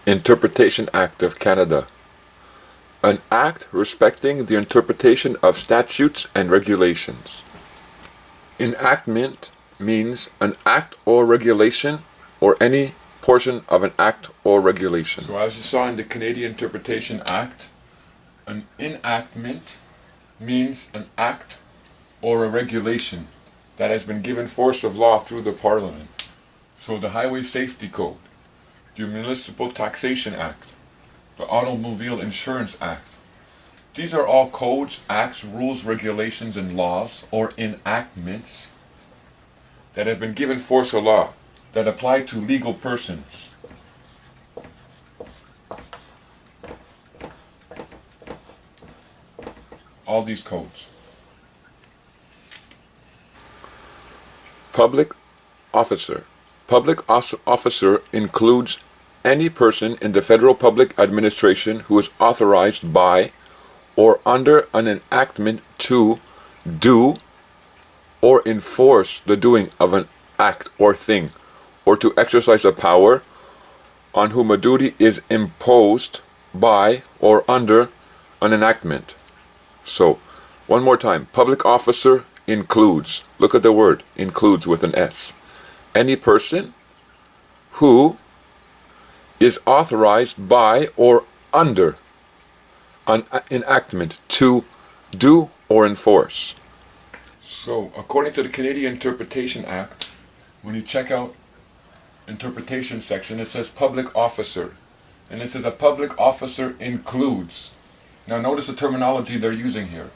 Interpretation Act of Canada. An act respecting the interpretation of statutes and regulations. Enactment means an act or regulation or any portion of an act or regulation. So as you saw in the Canadian Interpretation Act, an enactment means an act or a regulation that has been given force of law through the Parliament. So the Highway Safety Code, the Municipal Taxation Act, the Automobile Insurance Act. These are all codes, acts, rules, regulations, and laws, or enactments, that have been given force of law, that apply to legal persons. All these codes. Public officer. Public officer includes any person in the federal public administration who is authorized by or under an enactment to do or enforce the doing of an act or thing, or to exercise a power on whom a duty is imposed by or under an enactment. So, one more time, public officer includes, look at the word, includes with an S, any person who is authorized by or under an enactment to do or enforce. So, according to the Canadian Interpretation Act, when you check out interpretation section, it says public officer, and it says a public officer includes. Now notice the terminology they're using here.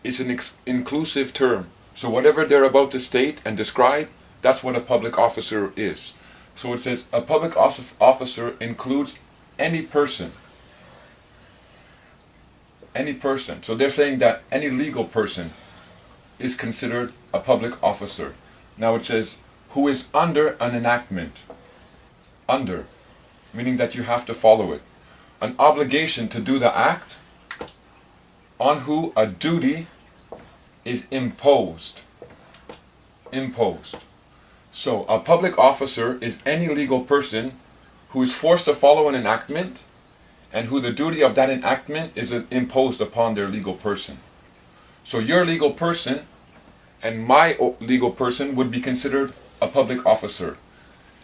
It's an inclusive term. So whatever they're about to state and describe, that's what a public officer is. So it says a public officer includes any person. Any person. So they're saying that any legal person is considered a public officer. Now it says who is under an enactment. Under, meaning that you have to follow it. An obligation to do the act on who a duty is imposed. Imposed. So a public officer is any legal person who is forced to follow an enactment and who the duty of that enactment is imposed upon their legal person. So your legal person and my legal person would be considered a public officer.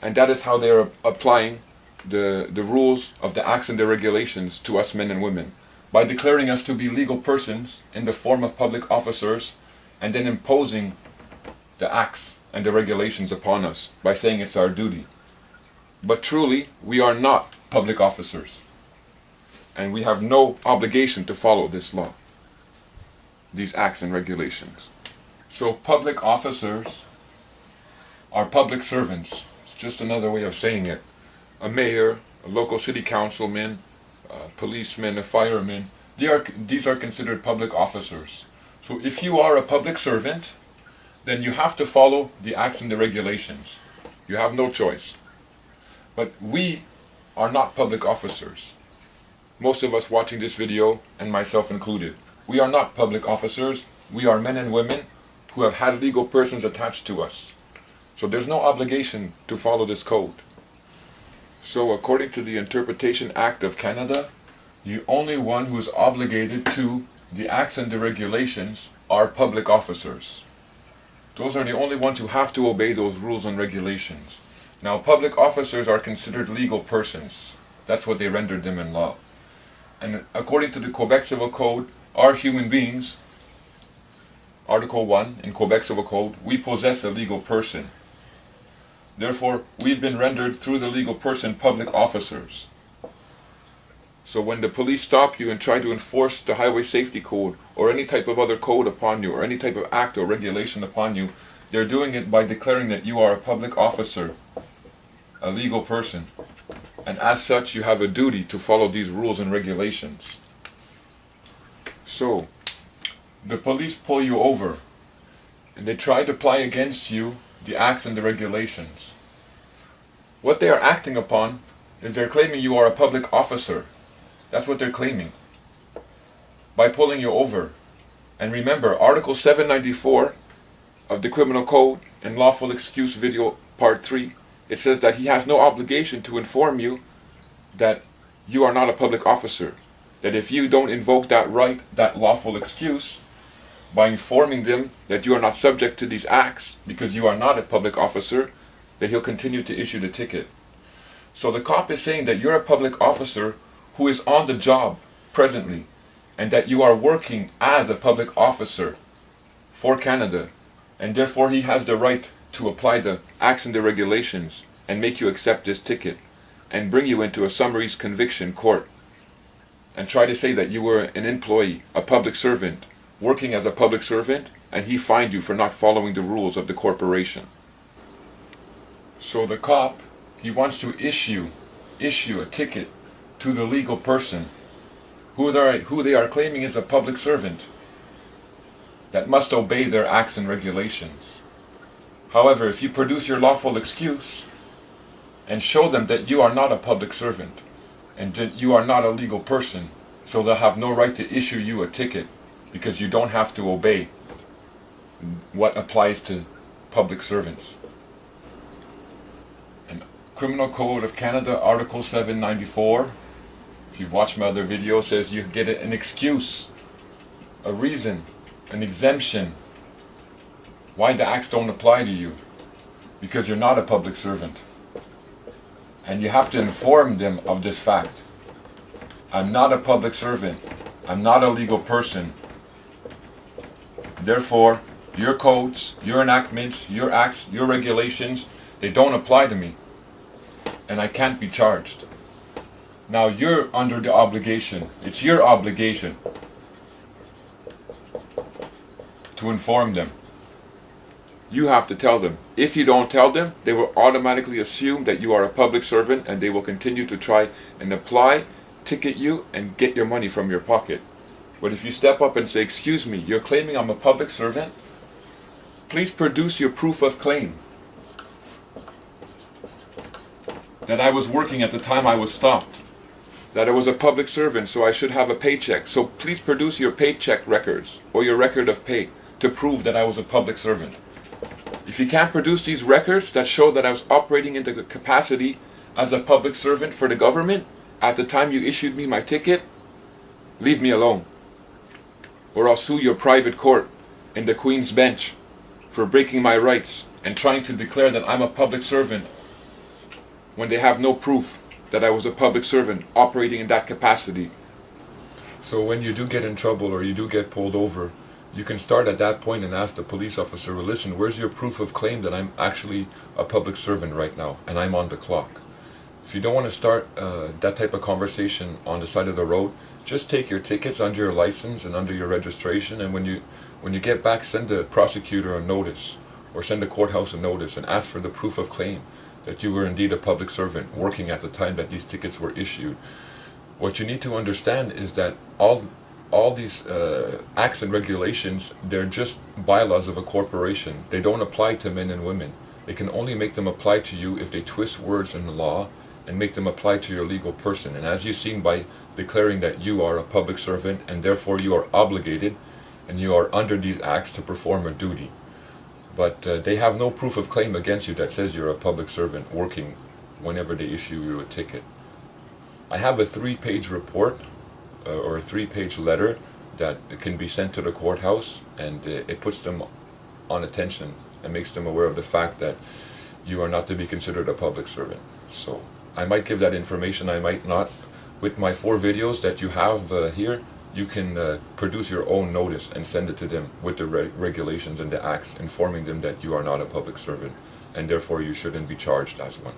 And that is how they're applying the rules of the acts and the regulations to us men and women, by declaring us to be legal persons in the form of public officers and then imposing the acts and the regulations upon us by saying it's our duty. But truly, we are not public officers. And we have no obligation to follow this law, these acts and regulations. So public officers are public servants. It's just another way of saying it. A mayor, a local city councilman, a policeman, a fireman, these are considered public officers. So if you are a public servant, then you have to follow the acts and the regulations. You have no choice. But we are not public officers. Most of us watching this video, and myself included, we are not public officers. We are men and women who have had legal persons attached to us. So there's no obligation to follow this code. So according to the Interpretation Act of Canada, the only one who is obligated to the acts and the regulations are public officers. Those are the only ones who have to obey those rules and regulations. Now public officers are considered legal persons. That's what they rendered them in law. And according to the Quebec Civil Code, are human beings. Article 1 in Quebec Civil Code, we possess a legal person. Therefore, we've been rendered through the legal person public officers. So when the police stop you and try to enforce the Highway Safety Code or any type of other code upon you or any type of act or regulation upon you, they're doing it by declaring that you are a public officer, a legal person. And as such, you have a duty to follow these rules and regulations. So, the police pull you over and they try to apply against you the acts and the regulations. What they are acting upon is they're claiming you are a public officer. That's what they're claiming by pulling you over. And remember, Article 794 of the Criminal Code in Lawful Excuse video part 3, it says that he has no obligation to inform you that you are not a public officer. That if you don't invoke that right, that lawful excuse, by informing them that you are not subject to these acts because you are not a public officer, that he'll continue to issue the ticket. So the cop is saying that you're a public officer who is on the job presently, and that you are working as a public officer for Canada, and therefore he has the right to apply the acts and the regulations and make you accept this ticket and bring you into a summaries conviction court and try to say that you were an employee, a public servant, working as a public servant, and he fined you for not following the rules of the corporation. So the cop, he wants to issue a ticket to the legal person who they are claiming is a public servant that must obey their acts and regulations. However, if you produce your lawful excuse and show them that you are not a public servant and that you are not a legal person, so they'll have no right to issue you a ticket because you don't have to obey what applies to public servants. And Criminal Code of Canada, Article 794, if you've watched my other video, says you get an excuse, a reason, an exemption why the acts don't apply to you, because you're not a public servant. And you have to inform them of this fact. I'm not a public servant. I'm not a legal person. Therefore, your codes, your enactments, your acts, your regulations, they don't apply to me. And I can't be charged. Now you're under the obligation. It's your obligation to inform them. You have to tell them. If you don't tell them, they will automatically assume that you are a public servant, and they will continue to try and apply, ticket you, and get your money from your pocket. But if you step up and say, excuse me, you're claiming I'm a public servant? Please produce your proof of claim. That I was working at the time I was stopped. That I was a public servant, so I should have a paycheck. So please produce your paycheck records or your record of pay to prove that I was a public servant. If you can't produce these records that show that I was operating in the capacity as a public servant for the government at the time you issued me my ticket, leave me alone. Or I'll sue your private court in the Queen's Bench for breaking my rights and trying to declare that I'm a public servant when they have no proof that I was a public servant operating in that capacity. So when you do get in trouble or you do get pulled over, you can start at that point and ask the police officer, well, listen, where's your proof of claim that I'm actually a public servant right now and I'm on the clock? If you don't want to start that type of conversation on the side of the road, just take your tickets under your license and under your registration, and when you get back, send the prosecutor a notice or send the courthouse a notice and ask for the proof of claim that you were indeed a public servant working at the time that these tickets were issued. What you need to understand is that all these acts and regulations, they're just bylaws of a corporation. They don't apply to men and women. They can only make them apply to you if they twist words in the law and make them apply to your legal person. And as you've seen by declaring that you are a public servant and therefore you are obligated and you are under these acts to perform a duty. But they have no proof of claim against you that says you're a public servant working whenever they issue you a ticket. I have a 3-page report or a 3-page letter that can be sent to the courthouse, and it puts them on attention and makes them aware of the fact that you are not to be considered a public servant. So I might give that information, I might not. With my 4 videos that you have here, you can produce your own notice and send it to them with the regulations and the acts, informing them that you are not a public servant and therefore you shouldn't be charged as one.